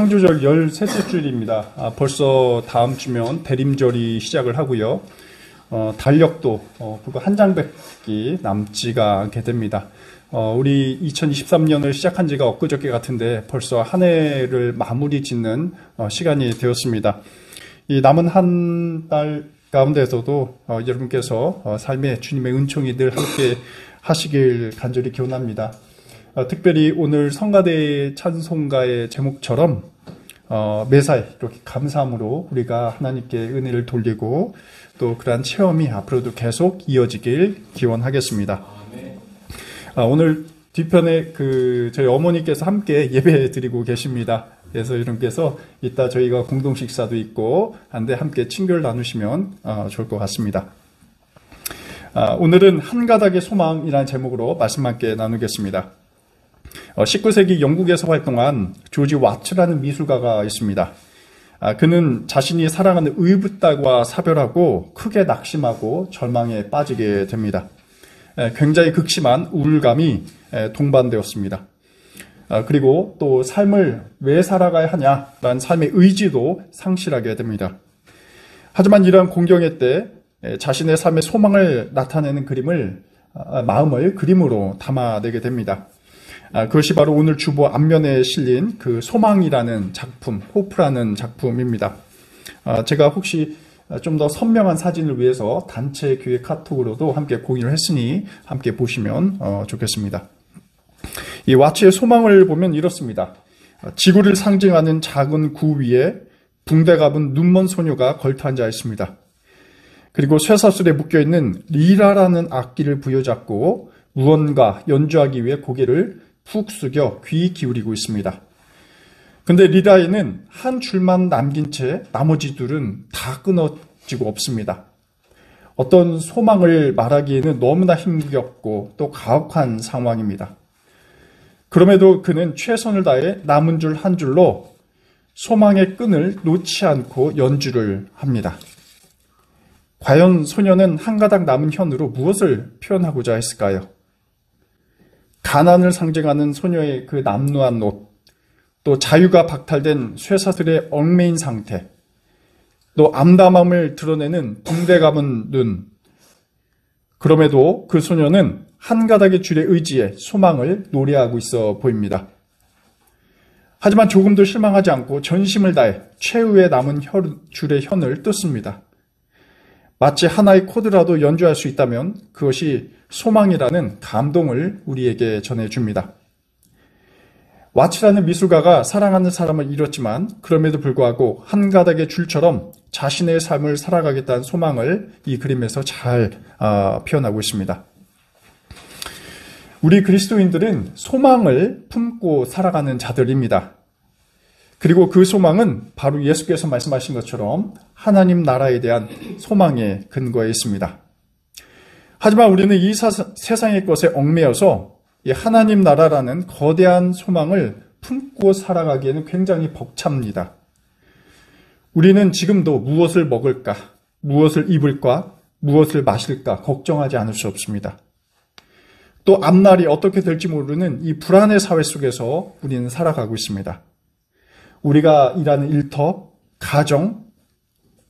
창조절 13째 주일입니다. 벌써 다음 주면 대림절이 시작을 하고요. 달력도 불과 한 장밖에 남지가 않게 됩니다. 우리 2023년을 시작한 지가 엊그저께 같은데 벌써 한 해를 마무리 짓는 시간이 되었습니다. 이 남은 한 달 가운데서도 여러분께서 삶에 주님의 은총이 늘 함께 하시길 간절히 기원합니다. 특별히 오늘 성가대 찬송가의 제목처럼 매사에 이렇게 감사함으로 우리가 하나님께 은혜를 돌리고 또 그러한 체험이 앞으로도 계속 이어지길 기원하겠습니다. 오늘 뒤편에 저희 어머니께서 함께 예배 드리고 계십니다. 그래서 여러분께서 이따 저희가 공동 식사도 있고 한데 함께 친교를 나누시면 좋을 것 같습니다. 오늘은 한 가닥의 소망이라는 제목으로 말씀 함께 나누겠습니다. 19세기 영국에서 활동한 조지 와츠라는 미술가가 있습니다. 그는 자신이 사랑하는 의붓딸과 사별하고 크게 낙심하고 절망에 빠지게 됩니다. 굉장히 극심한 우울감이 동반되었습니다. 그리고 또 삶을 왜 살아가야 하냐라는 삶의 의지도 상실하게 됩니다. 하지만 이러한 공경의 때 자신의 삶의 소망을 나타내는 마음을 그림으로 담아내게 됩니다. 그것이 바로 오늘 주보 앞면에 실린 그 소망이라는 작품, 호프라는 작품입니다. 제가 혹시 좀 더 선명한 사진을 위해서 단체 교회 카톡으로도 함께 공유를 했으니 함께 보시면 좋겠습니다. 이 와츠의 소망을 보면 이렇습니다. 지구를 상징하는 작은 구 위에 붕대 감은 눈먼 소녀가 걸터 앉아 있습니다. 그리고 쇠사슬에 묶여있는 리라라는 악기를 부여잡고 무언가 연주하기 위해 고개를 푹 숙여 귀 기울이고 있습니다. 근데 리라에는 한 줄만 남긴 채 나머지 둘은 다 끊어지고 없습니다. 어떤 소망을 말하기에는 너무나 힘겹고 또 가혹한 상황입니다. 그럼에도 그는 최선을 다해 남은 줄 한 줄로 소망의 끈을 놓지 않고 연주를 합니다. 과연 소녀는 한 가닥 남은 현으로 무엇을 표현하고자 했을까요? 가난을 상징하는 소녀의 그 남루한 옷, 또 자유가 박탈된 쇠사슬에 얽매인 상태, 또 암담함을 드러내는 붕대 감은 눈. 그럼에도 그 소녀는 한 가닥의 줄의 의지에 소망을 노래하고 있어 보입니다. 하지만 조금도 실망하지 않고 전심을 다해 최후에 남은 줄의 현을 뜯습니다. 마치 하나의 코드라도 연주할 수 있다면 그것이 소망이라는 감동을 우리에게 전해줍니다. 와츠라는 미술가가 사랑하는 사람을 잃었지만 그럼에도 불구하고 한 가닥의 줄처럼 자신의 삶을 살아가겠다는 소망을 이 그림에서 잘 표현하고 있습니다. 우리 그리스도인들은 소망을 품고 살아가는 자들입니다. 그리고 그 소망은 바로 예수께서 말씀하신 것처럼 하나님 나라에 대한 소망의 근거에 있습니다. 하지만 우리는 이 세상의 것에 얽매여서 이 하나님 나라라는 거대한 소망을 품고 살아가기에는 굉장히 벅찹니다. 우리는 지금도 무엇을 먹을까, 무엇을 입을까, 무엇을 마실까 걱정하지 않을 수 없습니다. 또 앞날이 어떻게 될지 모르는 이 불안의 사회 속에서 우리는 살아가고 있습니다. 우리가 일하는 일터, 가정,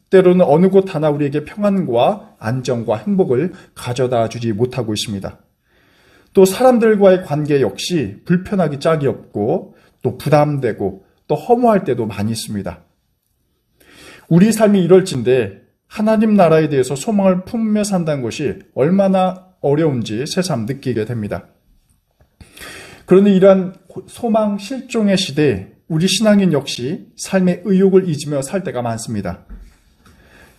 때로는 어느 곳 하나 우리에게 평안과 안정과 행복을 가져다 주지 못하고 있습니다. 또 사람들과의 관계 역시 불편하기 짝이 없고 또 부담되고 또 허무할 때도 많이 있습니다. 우리 삶이 이럴진데 하나님 나라에 대해서 소망을 품으며 산다는 것이 얼마나 어려운지 새삼 느끼게 됩니다. 그러니 이러한 소망 실종의 시대에 우리 신앙인 역시 삶의 의욕을 잊으며 살 때가 많습니다.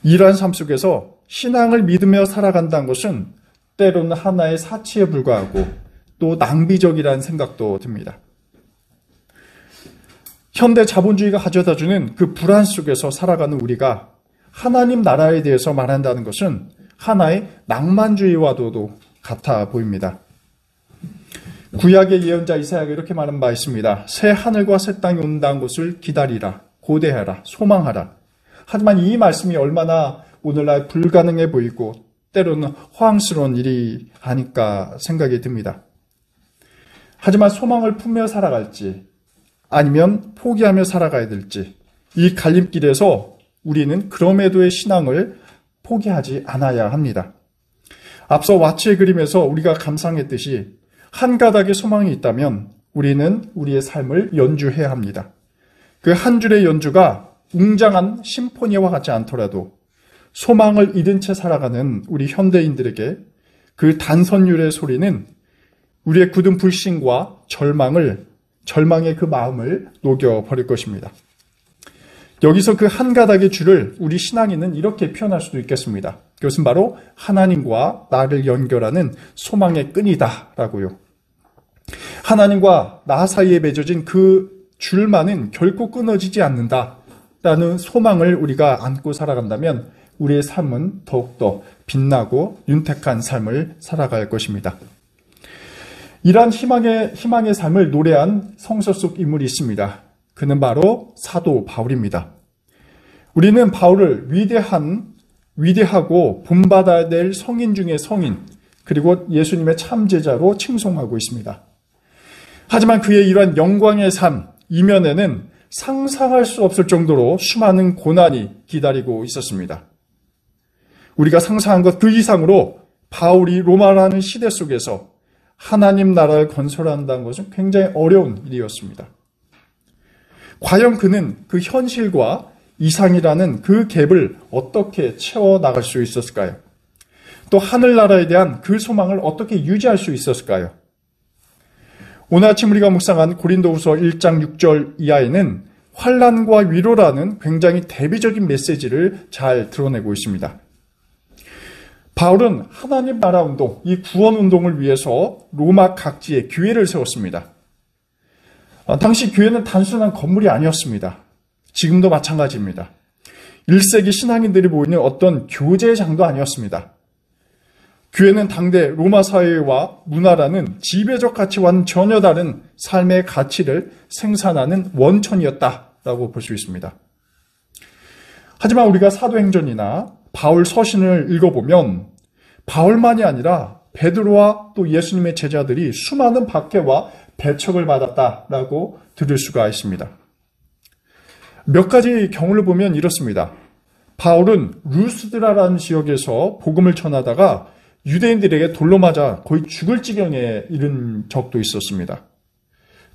이러한 삶 속에서 신앙을 믿으며 살아간다는 것은 때로는 하나의 사치에 불과하고 또 낭비적이라는 생각도 듭니다. 현대 자본주의가 가져다주는 그 불안 속에서 살아가는 우리가 하나님 나라에 대해서 말한다는 것은 하나의 낭만주의와도 같아 보입니다. 구약의 예언자 이사야가 이렇게 말한 바 있습니다. 새 하늘과 새 땅이 온다는 것을 기다리라, 고대하라, 소망하라. 하지만 이 말씀이 얼마나 오늘날 불가능해 보이고 때로는 허황스러운 일이 아닐까 생각이 듭니다. 하지만 소망을 품며 살아갈지 아니면 포기하며 살아가야 될지, 이 갈림길에서 우리는 그럼에도의 신앙을 포기하지 않아야 합니다. 앞서 와츠의 그림에서 우리가 감상했듯이 한 가닥의 소망이 있다면 우리는 우리의 삶을 연주해야 합니다. 그 한 줄의 연주가 웅장한 심포니와 같지 않더라도 소망을 잃은 채 살아가는 우리 현대인들에게 그 단선율의 소리는 우리의 굳은 불신과 절망의 그 마음을 녹여버릴 것입니다. 여기서 그 한 가닥의 줄을 우리 신앙인은 이렇게 표현할 수도 있겠습니다. 그것은 바로 하나님과 나를 연결하는 소망의 끈이다라고요. 하나님과 나 사이에 맺어진 그 줄만은 결코 끊어지지 않는다라는 소망을 우리가 안고 살아간다면 우리의 삶은 더욱더 빛나고 윤택한 삶을 살아갈 것입니다. 이러한 희망의 삶을 노래한 성서 속 인물이 있습니다. 그는 바로 사도 바울입니다. 우리는 바울을 위대하고 본받아야 될 성인 중의 성인, 그리고 예수님의 참제자로 칭송하고 있습니다. 하지만 그의 이러한 영광의 삶 이면에는 상상할 수 없을 정도로 수많은 고난이 기다리고 있었습니다. 우리가 상상한 것 그 이상으로 바울이 로마라는 시대 속에서 하나님 나라를 건설한다는 것은 굉장히 어려운 일이었습니다. 과연 그는 그 현실과 이상이라는 그 갭을 어떻게 채워나갈 수 있었을까요? 또 하늘나라에 대한 그 소망을 어떻게 유지할 수 있었을까요? 오늘 아침 우리가 묵상한 고린도후서 1장 6절 이하에는 환난과 위로라는 굉장히 대비적인 메시지를 잘 드러내고 있습니다. 바울은 하나님 나라 운동, 이 구원 운동을 위해서 로마 각지에 교회를 세웠습니다. 당시 교회는 단순한 건물이 아니었습니다. 지금도 마찬가지입니다. 1세기 신앙인들이 모이는 어떤 교제장도 아니었습니다. 교회는 당대 로마 사회와 문화라는 지배적 가치와는 전혀 다른 삶의 가치를 생산하는 원천이었다라고 볼 수 있습니다. 하지만 우리가 사도행전이나 바울 서신을 읽어보면 바울만이 아니라 베드로와 또 예수님의 제자들이 수많은 박해와 배척을 받았다라고 들을 수가 있습니다. 몇 가지 경우를 보면 이렇습니다. 바울은 루스드라라는 지역에서 복음을 전하다가 유대인들에게 돌로 맞아 거의 죽을 지경에 이른 적도 있었습니다.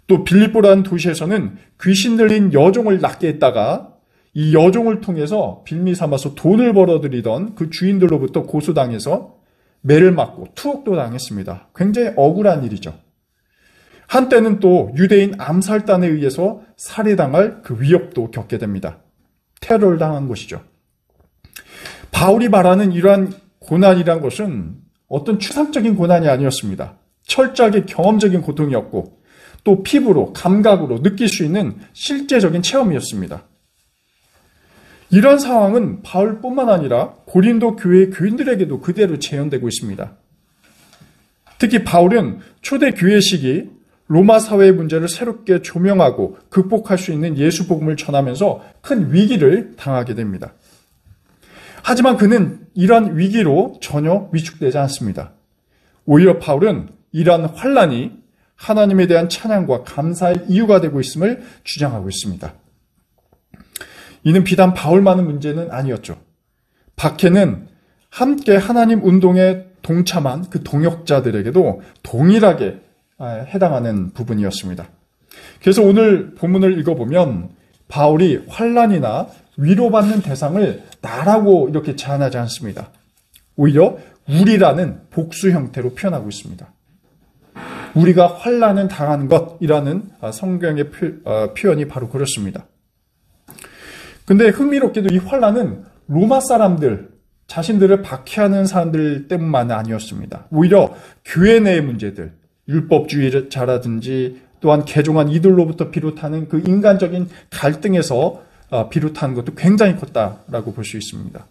또 빌립보라는 도시에서는 귀신 들린 여종을 낫게 했다가 이 여종을 통해서 빌미 삼아서 돈을 벌어들이던 그 주인들로부터 고소당해서 매를 맞고 투옥도 당했습니다. 굉장히 억울한 일이죠. 한때는 또 유대인 암살단에 의해서 살해당할 그 위협도 겪게 됩니다. 테러를 당한 것이죠. 바울이 말하는 이러한 고난이란 것은 어떤 추상적인 고난이 아니었습니다. 철저하게 경험적인 고통이었고 또 피부로, 감각으로 느낄 수 있는 실제적인 체험이었습니다. 이런 상황은 바울뿐만 아니라 고린도 교회의 교인들에게도 그대로 재현되고 있습니다. 특히 바울은 초대 교회 시기 로마 사회의 문제를 새롭게 조명하고 극복할 수 있는 예수 복음을 전하면서 큰 위기를 당하게 됩니다. 하지만 그는 이러한 위기로 전혀 위축되지 않습니다. 오히려 바울은 이러한 환난이 하나님에 대한 찬양과 감사의 이유가 되고 있음을 주장하고 있습니다. 이는 비단 바울만의 문제는 아니었죠. 박해는 함께 하나님 운동에 동참한 그 동역자들에게도 동일하게 해당하는 부분이었습니다. 그래서 오늘 본문을 읽어보면 바울이 환난이나 위로받는 대상을 나라고 이렇게 제한하지 않습니다. 오히려 우리라는 복수 형태로 표현하고 있습니다. 우리가 환난을 당하는 것이라는 성경의 표현이 바로 그렇습니다. 근데 흥미롭게도 이 환난은 로마 사람들, 자신들을 박해하는 사람들 때문만은 아니었습니다. 오히려 교회 내의 문제들, 율법주의자라든지 또한 개종한 이들로부터 비롯하는 그 인간적인 갈등에서 비롯한 것도 굉장히 컸다라고 볼 수 있습니다.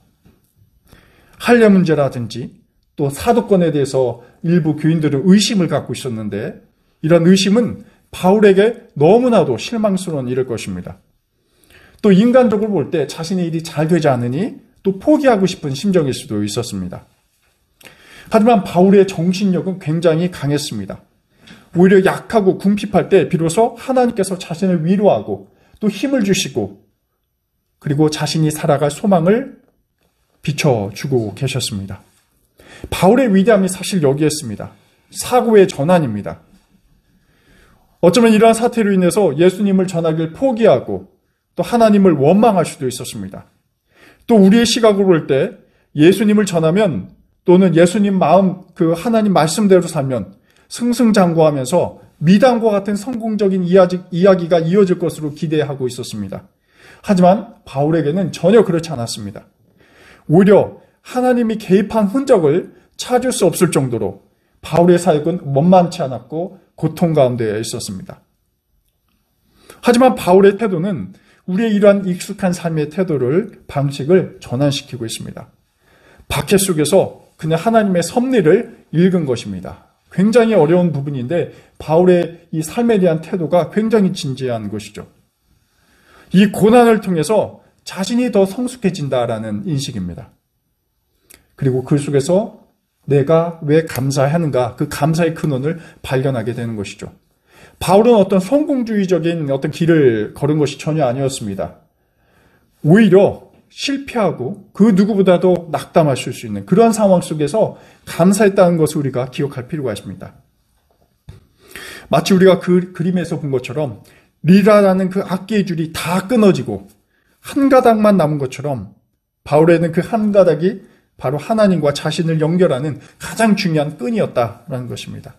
할례 문제라든지 또 사도권에 대해서 일부 교인들은 의심을 갖고 있었는데 이런 의심은 바울에게 너무나도 실망스러운 일일 것입니다. 또 인간적으로 볼 때 자신의 일이 잘 되지 않으니 또 포기하고 싶은 심정일 수도 있었습니다. 하지만 바울의 정신력은 굉장히 강했습니다. 오히려 약하고 궁핍할 때 비로소 하나님께서 자신을 위로하고 또 힘을 주시고 그리고 자신이 살아갈 소망을 비춰주고 계셨습니다. 바울의 위대함이 사실 여기에 있습니다. 사고의 전환입니다. 어쩌면 이러한 사태로 인해서 예수님을 전하기를 포기하고 또 하나님을 원망할 수도 있었습니다. 또 우리의 시각으로 볼 때 예수님을 전하면 또는 예수님 마음 그 하나님 말씀대로 살면 승승장구하면서 미담과 같은 성공적인 이야기가 이어질 것으로 기대하고 있었습니다. 하지만 바울에게는 전혀 그렇지 않았습니다. 오히려 하나님이 개입한 흔적을 찾을 수 없을 정도로 바울의 사역은 원만치 않았고 고통 가운데 있었습니다. 하지만 바울의 태도는 우리의 이러한 익숙한 삶의 방식을 전환시키고 있습니다. 박해 속에서 그냥 하나님의 섭리를 읽은 것입니다. 굉장히 어려운 부분인데 바울의 이 삶에 대한 태도가 굉장히 진지한 것이죠. 이 고난을 통해서 자신이 더 성숙해진다라는 인식입니다. 그리고 그 속에서 내가 왜 감사하는가, 그 감사의 근원을 발견하게 되는 것이죠. 바울은 어떤 성공주의적인 어떤 길을 걸은 것이 전혀 아니었습니다. 오히려 실패하고 그 누구보다도 낙담하실 수 있는 그런 상황 속에서 감사했다는 것을 우리가 기억할 필요가 있습니다. 마치 우리가 그 그림에서 본 것처럼 리라라는 그 악기의 줄이 다 끊어지고 한 가닥만 남은 것처럼 바울에는 그 한 가닥이 바로 하나님과 자신을 연결하는 가장 중요한 끈이었다라는 것입니다.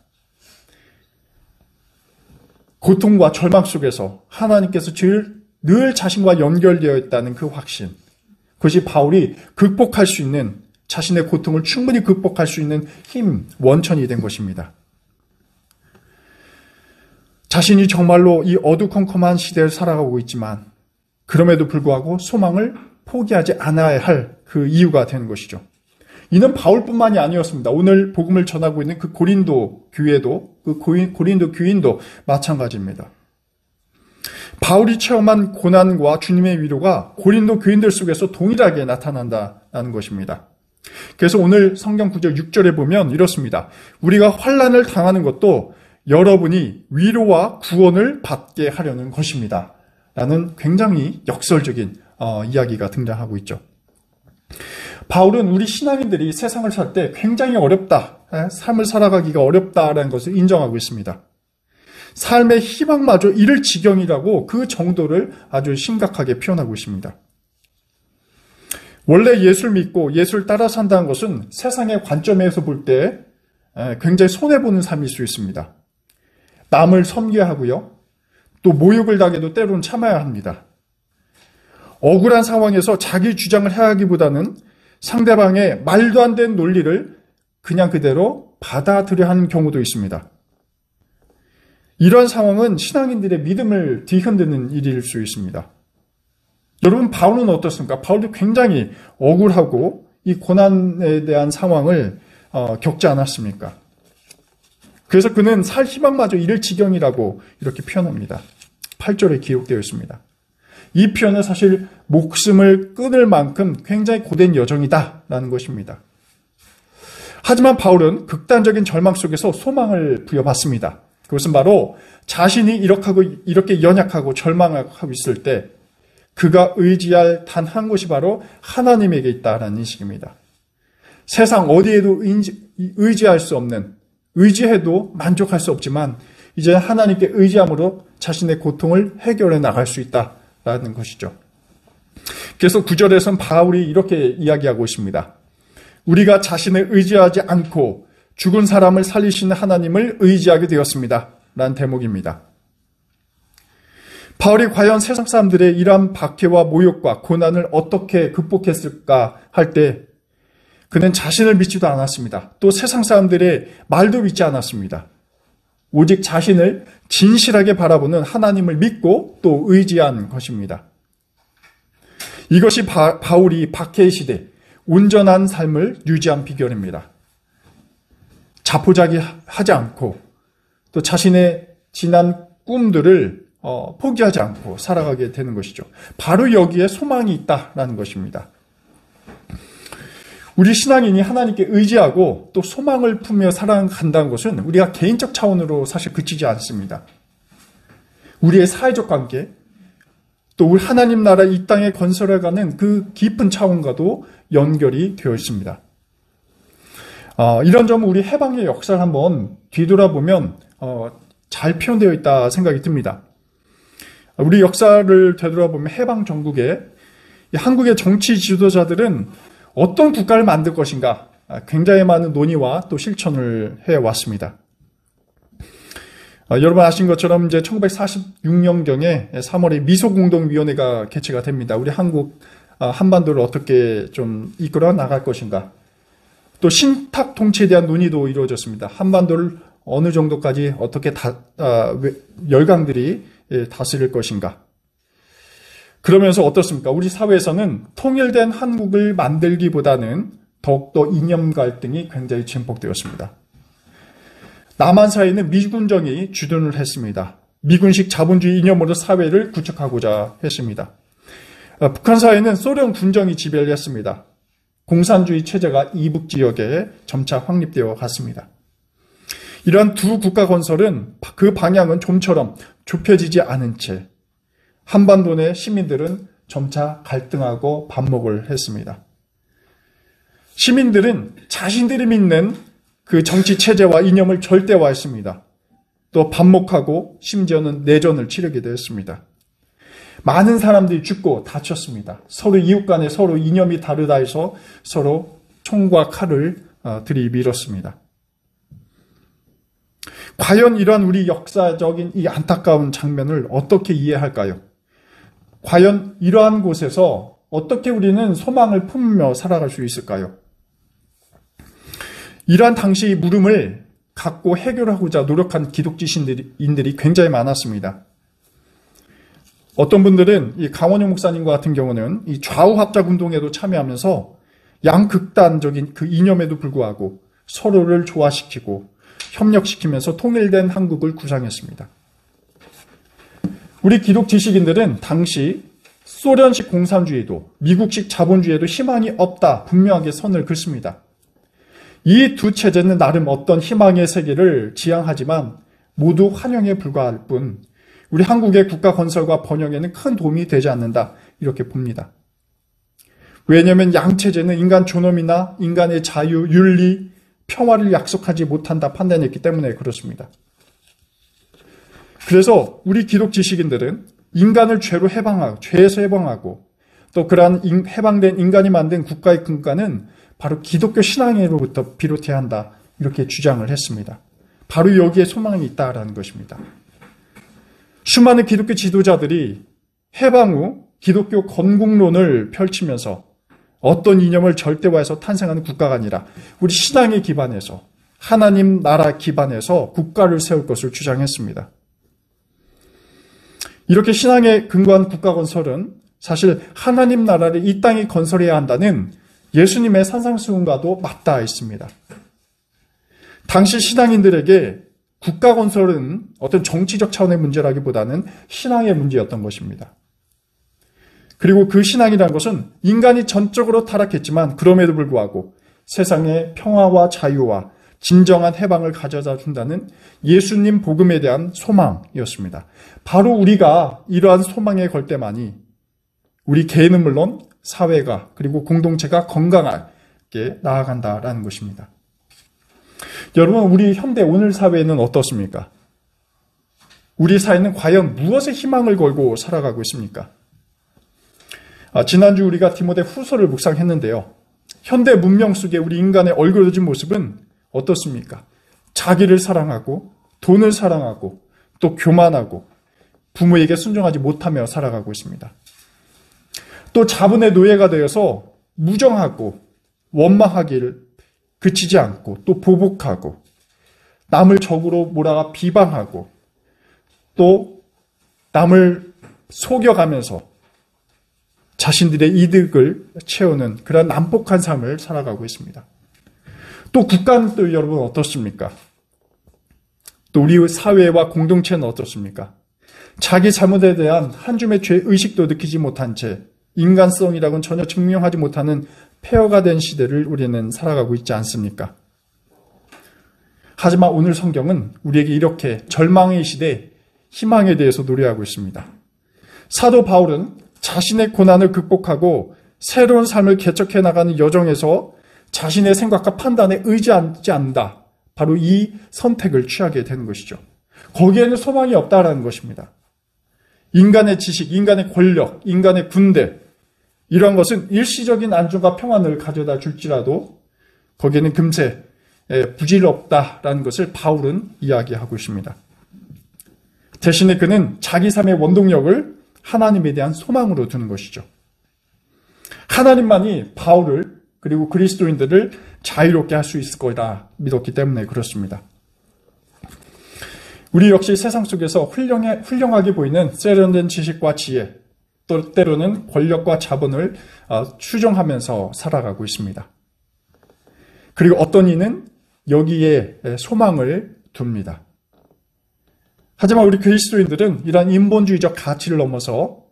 고통과 절망 속에서 하나님께서 늘 자신과 연결되어 있다는 그 확신, 그것이 바울이 극복할 수 있는, 자신의 고통을 충분히 극복할 수 있는 힘, 원천이 된 것입니다. 자신이 정말로 이 어두컴컴한 시대를 살아가고 있지만 그럼에도 불구하고 소망을 포기하지 않아야 할 그 이유가 되는 것이죠. 이는 바울뿐만이 아니었습니다. 오늘 복음을 전하고 있는 그 고린도 교회도, 그 고린도 교인도 마찬가지입니다. 바울이 체험한 고난과 주님의 위로가 고린도 교인들 속에서 동일하게 나타난다는 것입니다. 그래서 오늘 성경 구절 6절에 보면 이렇습니다. 우리가 환난을 당하는 것도 여러분이 위로와 구원을 받게 하려는 것입니다. 라는 굉장히 역설적인 이야기가 등장하고 있죠. 바울은 우리 신앙인들이 세상을 살 때 굉장히 어렵다, 삶을 살아가기가 어렵다라는 것을 인정하고 있습니다. 삶의 희망마저 잃을 지경이라고 그 정도를 아주 심각하게 표현하고 있습니다. 원래 예수를 믿고 예수를 따라 산다는 것은 세상의 관점에서 볼 때 굉장히 손해보는 삶일 수 있습니다. 남을 섬겨야 하고요. 또 모욕을 당해도 때로는 참아야 합니다. 억울한 상황에서 자기 주장을 해야 하기보다는 상대방의 말도 안 되는 논리를 그냥 그대로 받아들여야 하는 경우도 있습니다. 이러한 상황은 신앙인들의 믿음을 뒤흔드는 일일 수 있습니다. 여러분, 바울은 어떻습니까? 바울도 굉장히 억울하고 이 고난에 대한 상황을 겪지 않았습니까? 그래서 그는 살 희망마저 잃을 지경이라고 이렇게 표현합니다. 8절에 기록되어 있습니다. 이 표현은 사실 목숨을 끊을 만큼 굉장히 고된 여정이다라는 것입니다. 하지만 바울은 극단적인 절망 속에서 소망을 부여받습니다. 그것은 바로 자신이 이렇게 연약하고 절망하고 있을 때 그가 의지할 단 한 곳이 바로 하나님에게 있다라는 인식입니다. 세상 어디에도 의지할 수 없는, 의지해도 만족할 수 없지만 이제 하나님께 의지함으로 자신의 고통을 해결해 나갈 수 있다라는 것이죠. 그래서 9절에서는 바울이 이렇게 이야기하고 있습니다. 우리가 자신을 의지하지 않고 죽은 사람을 살리시는 하나님을 의지하게 되었습니다. 라는 대목입니다. 바울이 과연 세상 사람들의 이러한 박해와 모욕과 고난을 어떻게 극복했을까 할 때 그는 자신을 믿지도 않았습니다. 또 세상 사람들의 말도 믿지 않았습니다. 오직 자신을 진실하게 바라보는 하나님을 믿고 또 의지한 것입니다. 이것이 바울이 박해의 시대, 온전한 삶을 유지한 비결입니다. 자포자기하지 않고 또 자신의 지난 꿈들을 포기하지 않고 살아가게 되는 것이죠. 바로 여기에 소망이 있다라는 것입니다. 우리 신앙인이 하나님께 의지하고 또 소망을 품며 살아간다는 것은 우리가 개인적 차원으로 사실 그치지 않습니다. 우리의 사회적 관계, 또 우리 하나님 나라 이 땅에 건설해가는 그 깊은 차원과도 연결이 되어 있습니다. 이런 점은 우리 해방의 역사를 한번 뒤돌아보면 잘 표현되어 있다 생각이 듭니다. 우리 역사를 되돌아보면 해방 전국에 한국의 정치 지도자들은 어떤 국가를 만들 것인가 굉장히 많은 논의와 또 실천을 해왔습니다. 여러분 아신 것처럼 이제 1946년경에 3월에 미소공동위원회가 개최가 됩니다. 우리 한국 한반도를 어떻게 좀 이끌어 나갈 것인가. 또 신탁 통치에 대한 논의도 이루어졌습니다. 한반도를 어느 정도까지 어떻게 열강들이 다스릴 것인가. 그러면서 어떻습니까? 우리 사회에서는 통일된 한국을 만들기보다는 더욱더 이념 갈등이 굉장히 증폭되었습니다. 남한 사회는 미군정이 주둔을 했습니다. 미군식 자본주의 이념으로 사회를 구축하고자 했습니다. 북한 사회는 소련 군정이 지배를 했습니다. 공산주의 체제가 이북 지역에 점차 확립되어 갔습니다. 이러한 두 국가 건설은 그 방향은 좀처럼 좁혀지지 않은 채 한반도 내 시민들은 점차 갈등하고 반목을 했습니다. 시민들은 자신들이 믿는 그 정치 체제와 이념을 절대화했습니다. 또 반목하고 심지어는 내전을 치르기도 했습니다. 많은 사람들이 죽고 다쳤습니다. 서로 이웃 간에 서로 이념이 다르다 해서 서로 총과 칼을 들이밀었습니다. 과연 이러한 우리 역사적인 이 안타까운 장면을 어떻게 이해할까요? 과연 이러한 곳에서 어떻게 우리는 소망을 품으며 살아갈 수 있을까요? 이러한 당시의 물음을 갖고 해결하고자 노력한 기독지신들이 굉장히 많았습니다. 어떤 분들은 이 강원영 목사님과 같은 경우는 이 좌우합작 운동에도 참여하면서 양극단적인 그 이념에도 불구하고 서로를 조화시키고 협력시키면서 통일된 한국을 구상했습니다. 우리 기독 지식인들은 당시 소련식 공산주의도 미국식 자본주의에도 희망이 없다 분명하게 선을 긋습니다. 이 두 체제는 나름 어떤 희망의 세계를 지향하지만 모두 환영에 불과할 뿐 우리 한국의 국가 건설과 번영에는 큰 도움이 되지 않는다 이렇게 봅니다. 왜냐하면 양체제는 인간 존엄이나 인간의 자유, 윤리, 평화를 약속하지 못한다 판단했기 때문에 그렇습니다. 그래서 우리 기독 지식인들은 인간을 죄에서 해방하고 또 그러한 해방된 인간이 만든 국가의 근간은 바로 기독교 신앙으로부터 비롯해야 한다 이렇게 주장을 했습니다. 바로 여기에 소망이 있다라는 것입니다. 수많은 기독교 지도자들이 해방 후 기독교 건국론을 펼치면서 어떤 이념을 절대화해서 탄생하는 국가가 아니라 우리 신앙에 기반해서 하나님 나라 기반해서 국가를 세울 것을 주장했습니다. 이렇게 신앙에 근거한 국가 건설은 사실 하나님 나라를 이 땅에 건설해야 한다는 예수님의 산상수훈과도 맞닿아 있습니다. 당시 신앙인들에게 국가 건설은 어떤 정치적 차원의 문제라기보다는 신앙의 문제였던 것입니다. 그리고 그 신앙이라는 것은 인간이 전적으로 타락했지만 그럼에도 불구하고 세상의 평화와 자유와 진정한 해방을 가져다 준다는 예수님 복음에 대한 소망이었습니다. 바로 우리가 이러한 소망에 걸 때만이 우리 개인은 물론 사회가 그리고 공동체가 건강하게 나아간다라는 것입니다. 여러분, 우리 현대 오늘 사회는 어떻습니까? 우리 사회는 과연 무엇에 희망을 걸고 살아가고 있습니까? 지난주 우리가 디모데 후서를 묵상했는데요. 현대 문명 속에 우리 인간의 얼그러진 모습은 어떻습니까? 자기를 사랑하고 돈을 사랑하고 또 교만하고 부모에게 순종하지 못하며 살아가고 있습니다. 또 자본의 노예가 되어서 무정하고 원망하기를 그치지 않고 또 보복하고 남을 적으로 몰아가 비방하고 또 남을 속여가면서 자신들의 이득을 채우는 그런 난폭한 삶을 살아가고 있습니다. 또 국가는 또 여러분 어떻습니까? 또 우리 사회와 공동체는 어떻습니까? 자기 잘못에 대한 한 줌의 죄의식도 느끼지 못한 채 인간성이라고는 전혀 증명하지 못하는 폐허가 된 시대를 우리는 살아가고 있지 않습니까? 하지만 오늘 성경은 우리에게 이렇게 절망의 시대, 희망에 대해서 노래하고 있습니다. 사도 바울은 자신의 고난을 극복하고 새로운 삶을 개척해 나가는 여정에서 자신의 생각과 판단에 의지하지 않는다. 바로 이 선택을 취하게 되는 것이죠. 거기에는 소망이 없다라는 것입니다. 인간의 지식, 인간의 권력, 인간의 군대, 이러한 것은 일시적인 안정과 평안을 가져다 줄지라도 거기에는 금세 부질없다라는 것을 바울은 이야기하고 있습니다. 대신에 그는 자기 삶의 원동력을 하나님에 대한 소망으로 두는 것이죠. 하나님만이 바울을 그리고 그리스도인들을 자유롭게 할 수 있을 거라 믿었기 때문에 그렇습니다. 우리 역시 세상 속에서 훌륭하게 보이는 세련된 지식과 지혜, 또 때로는 권력과 자본을 추종하면서 살아가고 있습니다. 그리고 어떤 이는 여기에 소망을 둡니다. 하지만 우리 그리스도인들은 이러한 인본주의적 가치를 넘어서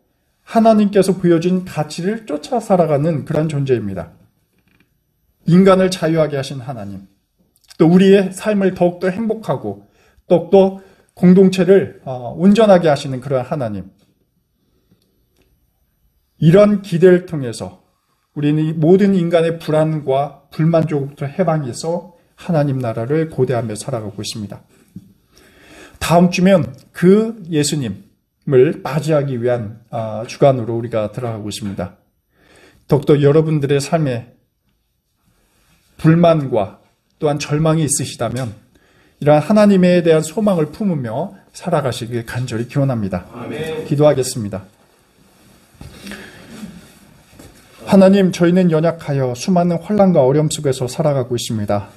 하나님께서 보여준 가치를 쫓아 살아가는 그런 존재입니다. 인간을 자유하게 하신 하나님, 또 우리의 삶을 더욱더 행복하고 더욱더 공동체를 온전하게 하시는 그런 하나님, 이런 기대를 통해서 우리는 모든 인간의 불안과 불만족부터 해방해서 하나님 나라를 고대하며 살아가고 있습니다. 다음 주면 그 예수님을 맞이하기 위한 주간으로 우리가 들어가고 있습니다. 더욱더 여러분들의 삶에 불만과 또한 절망이 있으시다면 이러한 하나님에 대한 소망을 품으며 살아가시길 간절히 기원합니다. 아멘. 기도하겠습니다. 하나님, 저희는 연약하여 수많은 환난과 어려움 속에서 살아가고 있습니다.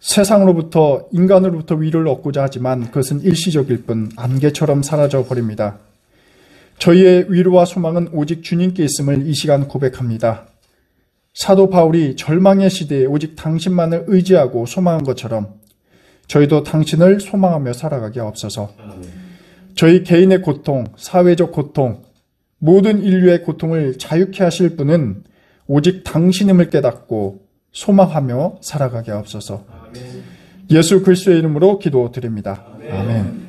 세상으로부터, 인간으로부터 위로를 얻고자 하지만 그것은 일시적일 뿐 안개처럼 사라져 버립니다. 저희의 위로와 소망은 오직 주님께 있음을 이 시간 고백합니다. 사도 바울이 절망의 시대에 오직 당신만을 의지하고 소망한 것처럼 저희도 당신을 소망하며 살아가게 하옵소서. 저희 개인의 고통, 사회적 고통, 모든 인류의 고통을 자유케 하실 분은 오직 당신임을 깨닫고 소망하며 살아가게 하옵소서. 예수 그리스도의 이름으로 기도드립니다. 아멘.